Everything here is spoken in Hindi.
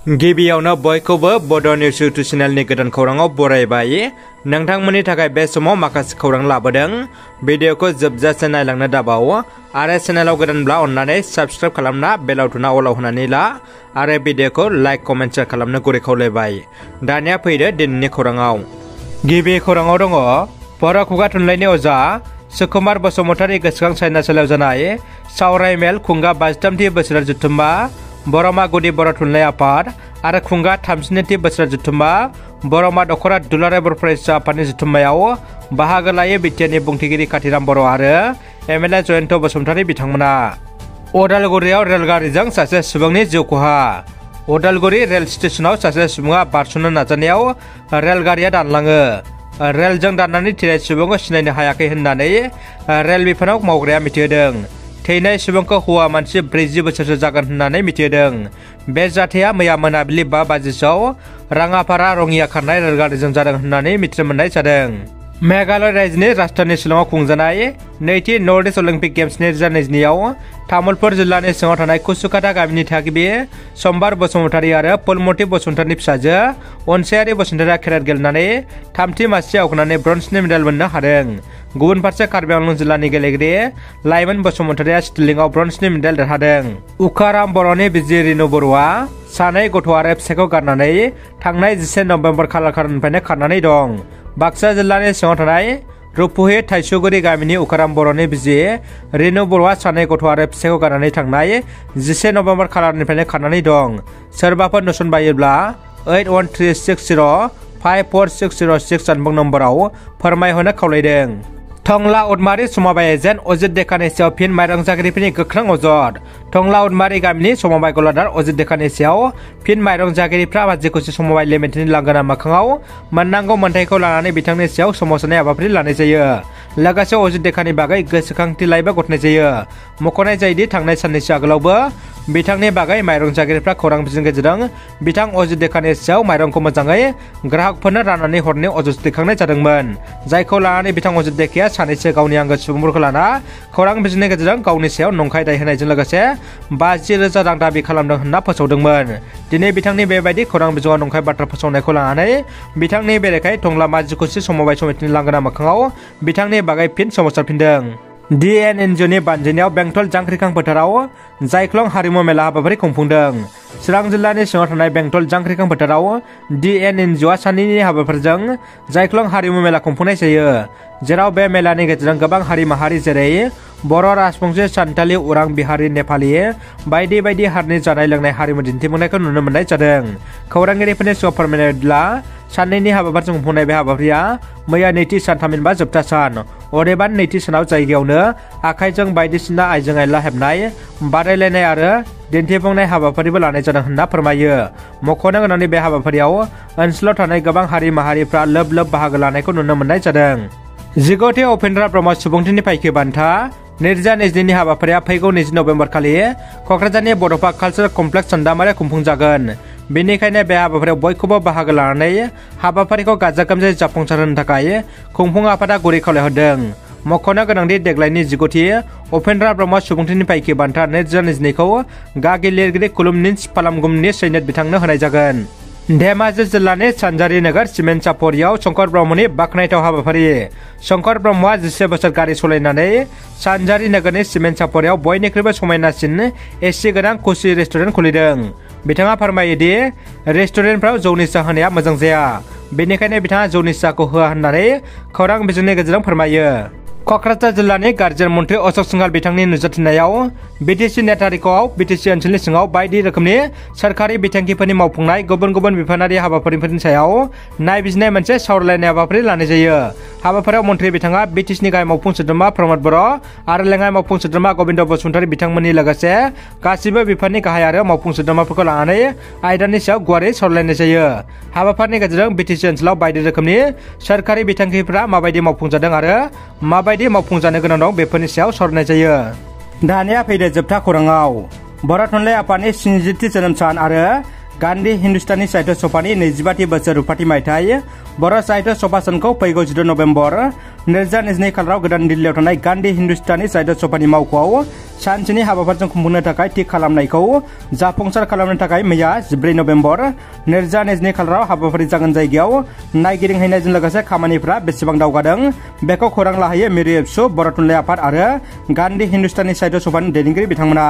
गिबियावनो बयखौबो बड' निउस इउटुब चेनेलनि गोदान खौराङाव बरायबाय। नोंथांमोननि थाखाय बे समाव माखासे खौरां लाबोदों। भिडिअखौ जोबजासे नायलांनो दाबाव आरो चेनेलाव गोदानब्ला अन्नानै साबस्क्राइब खालामना बेल आइकनआ अलाव होनानै ला आरो भिडिअखौ लाइक कमेन्ट शेयार खालामनो गुरै खावलायबाय। दानिया फैदो दिनैनि खौराङाव। गिबि खौराङाव दङ बर' खुगा थुनलाइनि अजा सुकुमार बसुमतारी गोसोखां सायनासालियाव जानाय सावराय मेल खुंगा 53थि बोसोरारि जथुम्मा बर'मा गुदि बर' थुनलाइ आफाद आरो खुंगा 32थि बोसोरारि जथुम्मा बर'मा दख'रा दुलाराय बर' फरायसा आफादनि जथुम्मायाव बाहागो लायो बिटिआरनि बुंथिगिरि काथिराम बर' आरो एमएलए जयन्त बसुमतारी बिथांमोना। उदालगुरियाव रेलगारिजों सासे सुबुंनि जिउ खहा। उदालगुरि रेल स्टेशनाव सासे सुबुङा बारस'नो नाजानायाव रेलगारिया दानलाङो। रेलजों दाननानै थैनाय सुबुंखौ सिनायनो हायाखै होननानै रेल बिफानाव मावग्राया मिथिहोदों। थैनाय सुबुंखौ हौवा मानसि 40 बोसोरसो जागोन होननानै मिथिहोदों। बे जाथाया मैया मोनाबिलि 5 बाजिसोआव राङापारा रङिया खारनाय रेलगारिजों जादों होननानै मिथिनो मोननाय जादों। मेघालय रायजोनि राजधानी शिलंआव खुंजानाय नैथि नर्थ इस्ट अलिम्पिक गेम्स 2022आव तामुलपुर जिल्लानि सिङाव थानाय कुसुकाटा गामिनि थागिबि सम्बार बसुमतारी आरो फुलमति बसुमतारीनि फिसाजो अनसायारि बसुमतारीया केरेट गेलेनानै 3थि मासि आवगायनानै ब्रन्जनि मेडेल मोननो हादों। गुबुन फारसे कार्बि आंलं जिल्लानि गेलेगिरि लाइमोन बसुमतारीया स्टिलिंआव ब्रन्जनि मेडेल देरहादों। उकाराम बर'नि बिसि रिनु बर'आ सानै गथ' आरो फिसायखौ गारनानै थांनाय 11 नभेम्बर खालारनिफ्रायनो खारनानै दं। बाक्सा जिल्लानि सिङाव थानाय रुपुहि थाइसुगुरि गामिनि उकाराम बर'नि बिसि रिनु बर'आ सानै गथ' आरो फिसायखौ गारनानै थांनाय 11 नभेम्बर खालारनिफ्रायनो खारनानै दं। सोरबाफोर नुसन बायोब्ला 8136054606 जानबुं नम्बराव फोरमायहरनो खावलायदों। टंला उदमारि समबाय एजेन्ट अजित देकानि सायाव फिन माइरं जागिरिफोरनि गोख्रों अजद। टंला उदमारि गामिनि समबाय गलादार अजित देकानि सायाव फिन माइरं जागिरिफ्रा बाजिखुसि समबाय लिमिटेडनि लांगोना मोखाङाव मोननांगौ मोन्थाइखौ लानानै बिथांनि सायाव सोमावसारनाय हाबाफारि लानाय जायो। लोगोसे अजित देकानि बागै गोसोखांथि लाइबो गथायनाय जायो। मख'नाय जायोदि थांनाय साननैसो आगोलावबो बिथांनि बागै माइरं जागिरिफ्रा खौरां बिजोंनि गेजेरजों बिथां अजित देकानि सायाव माइरंखौ मोजाङै ग्राहकफोरनो राननानै हरनो अजद दैखांनाय जादोंमोन। जायखौ लानानै बिथां अजित देकाया सानैसो गावनि आंगो सुबुंफोरखौ लाना खौरां बिजोंनि गेजेरजों गावनि सायाव नंखाय दाय होनायजों लोगोसे 50,000 रां दाबि खालामदों होनना फोसावदोंमोन। दिनै बिथांनि बेबायदि खौरां बिजोङाव नंखाय बाथ्रा फोसावनायखौ लानानै बिथांनि बेरेखायै टंला माजिखुसि समबाय समितिनि लांगोना मोखाङाव बिथांनि बागै फिन सोमावसारफिनदों। DNNGOनि बानजायनायाव बेंटल जांख्रिखां फोथाराव जायख्लं हारिमु मेला हाबाफारि खुंफुंदों। चिरां जिल्लानि सिङाव थानाय बेंटल जांख्रिखां फोथाराव DNNGOआ सानैनि हाबाफारिजों जायख्लं हारिमु मेला खुंफुंनाय जायो। जेराव बे मेलानि गेजेरजों गोबां हारि माहारि जेरै बर', राजबंशी, सान्थालि, उरां, बिहारि, नेपालि बायदि बायदि हारिनि जानाय लोंनाय हारिमु दिन्थिफुंनायखौ नुनो मोननाय जादों। खौरांगिरिफोरनि सिगाङाव फोरमायनाय बायदिब्ला साननैनि हाबाफारिजों खुंफुंनाय बे हाबाफारिया मैया नैथि सान थामहिनबा जोबथा सान। अदेबानि नैथि सानाव जायगायावनो आखाइजों बायदिसिना आइजें आइला हेबनाय बादायलायनाय आरो दिन्थिफुंनाय हाबाफारिबो लानाय जादों होनना फोरमायो। मख'नो गोनांनि बे हाबाफारियाव ओनसोलाव थानाय गोबां हारि माहारिफ्रा लोब लोब बाहागो लानायखौ नुनो मोननाय जादों। 15थि उपेन्द्र ब्रह्म सुबुंथिनि फायखि बान्था 2022नि हाबाफारिया फैगौ 20 नभेम्बर खालि क'क्राझारनि बड'फा कालचारेल कमप्लेक्स चान्दामारियाव खुंफुंजागोन। बेनिखायनो बे हाबाफारियाव बयखौबो बाहागो लानानै हाबाफारिखौ गाजा गोमजायै जाफुंसारहोनो थाखाय खुंफुं आफादा गुरै खावलायहरदों। मख'नो गोनांदि देग्लायनि 15थि उपेन्द्र ब्रह्म सुबुंथिनि फायखि बान्था 2022खौ गागि लिरगिरि कुलुमनिन्स पालामगुमनि सैनिक बिथांनो होनाय जागोन। धेमाजि जिल्लानि सानजारि नोगोर सिमेन्ट चापरियाव शंकर ब्रह्मनि बाख्नायथाव हाबाफारि। शंकर ब्रह्मआ 11 बोसोर गारि सालायनानै सानजारि नोगोरनि सिमेन्ट चापरियाव बयनिख्रुइबो समायनासिन एसि गोनां खुसि रेस्टुरेन्ट खुलिदों। बिथाङा फोरमायोदि रेस्टुरेन्टफ्राव जौ निसा होनाया मोजां जाया। बेनिखायनो बिथाङा जौ निसाखौ होआ होननानै खौरां बिजोंनि गेजेरजों फोरमायो। क'क्राझार जिल्लानि गार्जेन मन्थ्रि अशोक सिंहाल बिथांनि नुजाथिनायाव BTC नेटारिकआव BTC ओनसोलनि सिङाव बायदि रोखोमनि सोरखारि बिथांखिफोरनि मावफुंनाय गुबुन गुबुन बिफानारि हाबाफारिफोरनि सायाव नायबिजिरनाय मोनसे सावरायलायनाय हाबाफारि लानाय जायो। हाबाफारियाव मन्थ्रि बिथाङा BTCनि गाहाय मावफुं सोद्रोमा प्रमद बर' आरो लेङाइ मावफुं सोद्रोमा गबिन्द बसुमतारी बिथांमोननि लोगोसे गासिबो बिफाननि गाहाय आरो मावफुं सोद्रोमाफोरखौ लानानै आयदानि सायाव गुवारै सावरायलायनाय जायो। हाबाफारिनि गेजेरजों BTC ओनसोलाव बायदि रोखोमनि सोरखारि बिथांखिफोरा माबायदि मावफुंजादों आरो माबायदि मावफुंजानो गोनां दं बेफोरनि सायाव सावरायनाय जायो। दानिया फैदो जोबथा खौराङाव। बर' थुनलाइ आफादनि 70थि जोनोम सान आरो गान्धी हिन्दुस्तानी साहित्य सभानि 25थि बोसोर रुफाथि मायथाइ बर' साहित्य सभा सानखौ फैगौ 14 नभेम्बर 2022 खालाराव गोदान दिल्लीयाव थानाय गान्धी हिन्दुस्तानी साहित्य सभानि मावख'आव सानसेनि हाबाफारिजों खुंफुंनो थाखाय थि खालामनायखौ जाफुंसार खालामनो थाखाय मैया 14 नभेम्बर 2022 खालाराव हाबाफारि जागोन जायगायाव नायगिदिंहैनायजों लोगोसे खामानिफ्रा बेसेबां दावगादों बेखौ खौरां लाहैयो मिरु एबसु बर' थुनलाइ आफाद आरो गान्धी हिन्दुस्तानी साहित्य सभानि दैदेनगिरि बिथांमोना।